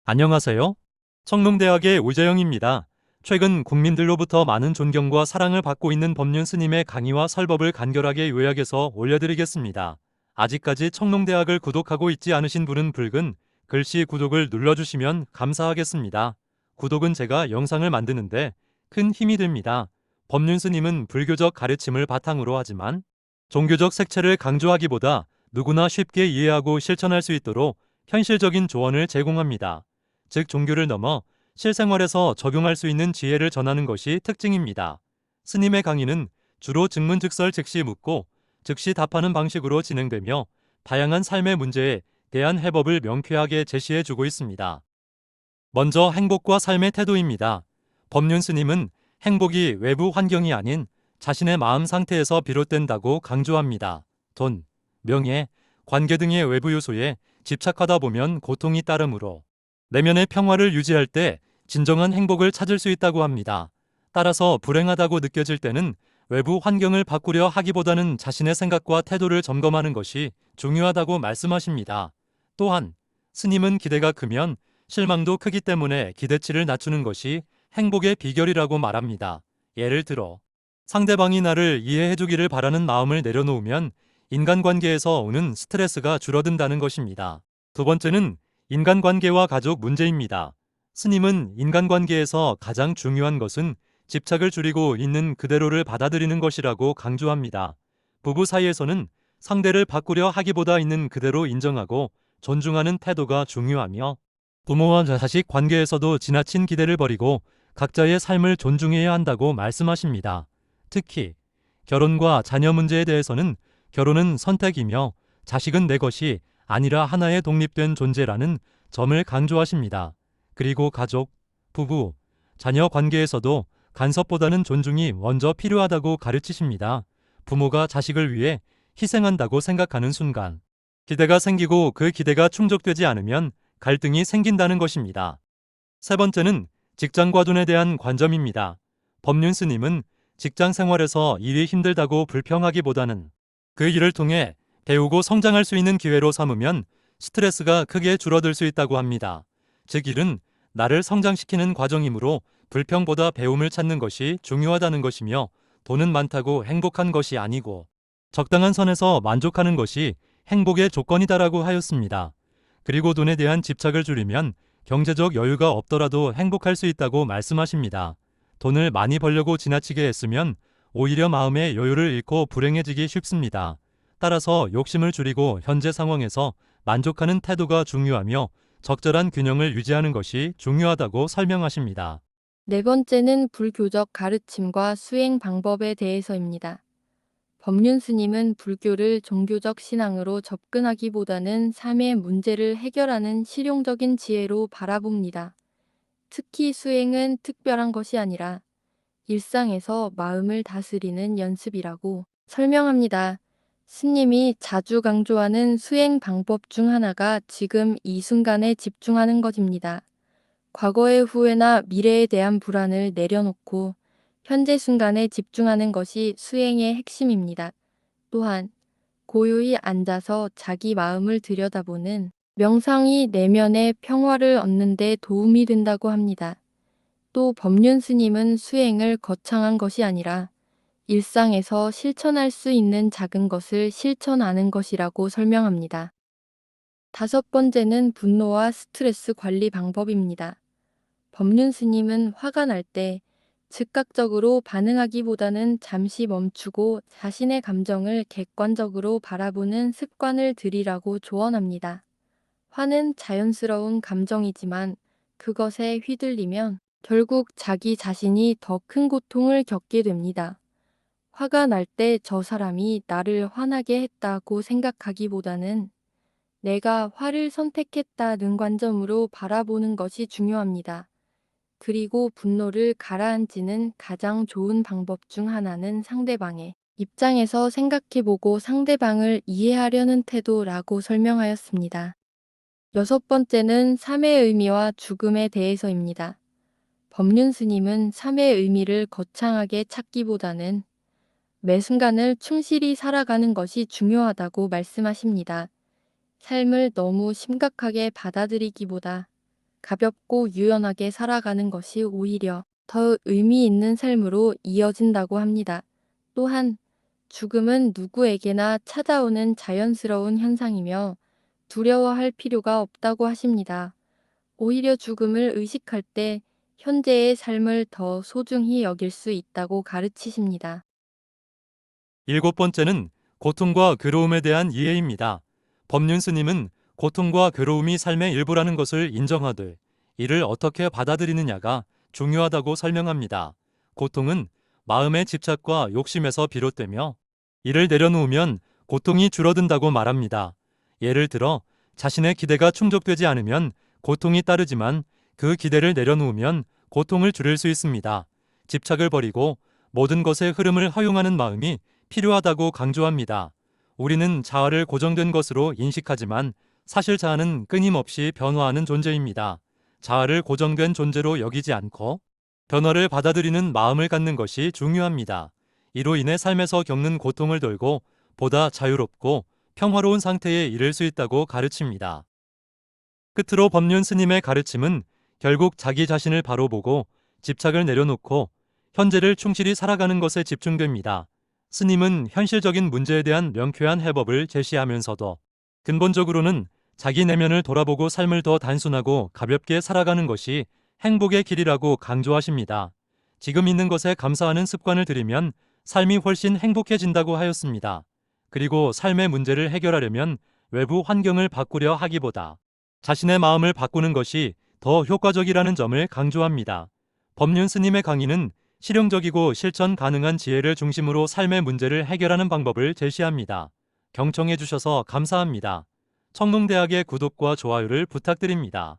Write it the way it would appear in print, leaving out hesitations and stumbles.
안녕하세요. 청농대학의 오재영입니다. 최근 국민들로부터 많은 존경과 사랑을 받고 있는 법륜 스님의 강의와 설법을 간결하게 요약해서 올려드리겠습니다. 아직까지 청농대학을 구독하고 있지 않으신 분은 붉은 글씨 구독을 눌러주시면 감사하겠습니다. 구독은 제가 영상을 만드는데 큰 힘이 됩니다. 법륜 스님은 불교적 가르침을 바탕으로 하지만 종교적 색채를 강조하기보다 누구나 쉽게 이해하고 실천할 수 있도록 현실적인 조언을 제공합니다. 즉 종교를 넘어 실생활에서 적용할 수 있는 지혜를 전하는 것이 특징입니다. 스님의 강의는 주로 즉문즉설 즉시 묻고 즉시 답하는 방식으로 진행되며 다양한 삶의 문제에 대한 해법을 명쾌하게 제시해주고 있습니다. 먼저 행복과 삶의 태도입니다. 법륜 스님은 행복이 외부 환경이 아닌 자신의 마음 상태에서 비롯된다고 강조합니다. 돈, 명예, 관계 등의 외부 요소에 집착하다 보면 고통이 따르므로 내면의 평화를 유지할 때 진정한 행복을 찾을 수 있다고 합니다. 따라서 불행하다고 느껴질 때는 외부 환경을 바꾸려 하기보다는 자신의 생각과 태도를 점검하는 것이 중요하다고 말씀하십니다. 또한 스님은 기대가 크면 실망도 크기 때문에 기대치를 낮추는 것이 행복의 비결이라고 말합니다. 예를 들어 상대방이 나를 이해해주기를 바라는 마음을 내려놓으면 인간관계에서 오는 스트레스가 줄어든다는 것입니다. 두 번째는 인간관계와 가족 문제입니다. 스님은 인간관계에서 가장 중요한 것은 집착을 줄이고 있는 그대로를 받아들이는 것이라고 강조합니다. 부부 사이에서는 상대를 바꾸려 하기보다 있는 그대로 인정하고 존중하는 태도가 중요하며 부모와 자식 관계에서도 지나친 기대를 버리고 각자의 삶을 존중해야 한다고 말씀하십니다. 특히 결혼과 자녀 문제에 대해서는 결혼은 선택이며 자식은 내 것이 아니라 하나의 독립된 존재라는 점을 강조하십니다. 그리고 가족, 부부, 자녀 관계에서도 간섭보다는 존중이 먼저 필요하다고 가르치십니다. 부모가 자식을 위해 희생한다고 생각하는 순간 기대가 생기고 그 기대가 충족되지 않으면 갈등이 생긴다는 것입니다. 세 번째는 직장과 돈에 대한 관점입니다. 법륜 스님은 직장 생활에서 일이 힘들다고 불평하기보다는 그 일을 통해 배우고 성장할 수 있는 기회로 삼으면 스트레스가 크게 줄어들 수 있다고 합니다. 즉 일은 나를 성장시키는 과정이므로 불평보다 배움을 찾는 것이 중요하다는 것이며 돈은 많다고 행복한 것이 아니고 적당한 선에서 만족하는 것이 행복의 조건이다라고 하였습니다. 그리고 돈에 대한 집착을 줄이면 경제적 여유가 없더라도 행복할 수 있다고 말씀하십니다. 돈을 많이 벌려고 지나치게 했으면 오히려 마음의 여유를 잃고 불행해지기 쉽습니다. 따라서 욕심을 줄이고 현재 상황에서 만족하는 태도가 중요하며 적절한 균형을 유지하는 것이 중요하다고 설명하십니다. 네 번째는 불교적 가르침과 수행 방법에 대해서입니다. 법륜 스님은 불교를 종교적 신앙으로 접근하기보다는 삶의 문제를 해결하는 실용적인 지혜로 바라봅니다. 특히 수행은 특별한 것이 아니라 일상에서 마음을 다스리는 연습이라고 설명합니다. 스님이 자주 강조하는 수행 방법 중 하나가 지금 이 순간에 집중하는 것입니다. 과거의 후회나 미래에 대한 불안을 내려놓고 현재 순간에 집중하는 것이 수행의 핵심입니다. 또한 고요히 앉아서 자기 마음을 들여다보는 명상이 내면의 평화를 얻는 데 도움이 된다고 합니다. 또 법륜 스님은 수행을 거창한 것이 아니라 일상에서 실천할 수 있는 작은 것을 실천하는 것이라고 설명합니다. 다섯 번째는 분노와 스트레스 관리 방법입니다. 법륜 스님은 화가 날 때 즉각적으로 반응하기보다는 잠시 멈추고 자신의 감정을 객관적으로 바라보는 습관을 들이라고 조언합니다. 화는 자연스러운 감정이지만 그것에 휘둘리면 결국 자기 자신이 더 큰 고통을 겪게 됩니다. 화가 날 때 저 사람이 나를 화나게 했다고 생각하기보다는 내가 화를 선택했다는 관점으로 바라보는 것이 중요합니다. 그리고 분노를 가라앉히는 가장 좋은 방법 중 하나는 상대방의 입장에서 생각해보고 상대방을 이해하려는 태도라고 설명하였습니다. 여섯 번째는 삶의 의미와 죽음에 대해서입니다. 법륜 스님은 삶의 의미를 거창하게 찾기보다는 매 순간을 충실히 살아가는 것이 중요하다고 말씀하십니다. 삶을 너무 심각하게 받아들이기보다 가볍고 유연하게 살아가는 것이 오히려 더 의미 있는 삶으로 이어진다고 합니다. 또한 죽음은 누구에게나 찾아오는 자연스러운 현상이며 두려워할 필요가 없다고 하십니다. 오히려 죽음을 의식할 때 현재의 삶을 더 소중히 여길 수 있다고 가르치십니다. 일곱 번째는 고통과 괴로움에 대한 이해입니다. 법륜 스님은 고통과 괴로움이 삶의 일부라는 것을 인정하되 이를 어떻게 받아들이느냐가 중요하다고 설명합니다. 고통은 마음의 집착과 욕심에서 비롯되며 이를 내려놓으면 고통이 줄어든다고 말합니다. 예를 들어 자신의 기대가 충족되지 않으면 고통이 따르지만 그 기대를 내려놓으면 고통을 줄일 수 있습니다. 집착을 버리고 모든 것의 흐름을 허용하는 마음이 필요하다고 강조합니다. 우리는 자아를 고정된 것으로 인식하지만 사실 자아는 끊임없이 변화하는 존재입니다. 자아를 고정된 존재로 여기지 않고 변화를 받아들이는 마음을 갖는 것이 중요합니다. 이로 인해 삶에서 겪는 고통을 덜고 보다 자유롭고 평화로운 상태에 이를 수 있다고 가르칩니다. 끝으로 법륜 스님의 가르침은 결국 자기 자신을 바로 보고 집착을 내려놓고 현재를 충실히 살아가는 것에 집중됩니다. 스님은 현실적인 문제에 대한 명쾌한 해법을 제시하면서도 근본적으로는 자기 내면을 돌아보고 삶을 더 단순하고 가볍게 살아가는 것이 행복의 길이라고 강조하십니다. 지금 있는 것에 감사하는 습관을 들이면 삶이 훨씬 행복해진다고 하였습니다. 그리고 삶의 문제를 해결하려면 외부 환경을 바꾸려 하기보다 자신의 마음을 바꾸는 것이 더 효과적이라는 점을 강조합니다. 법륜 스님의 강의는 실용적이고 실천 가능한 지혜를 중심으로 삶의 문제를 해결하는 방법을 제시합니다. 경청해 주셔서 감사합니다. 청롱대학의 구독과 좋아요를 부탁드립니다.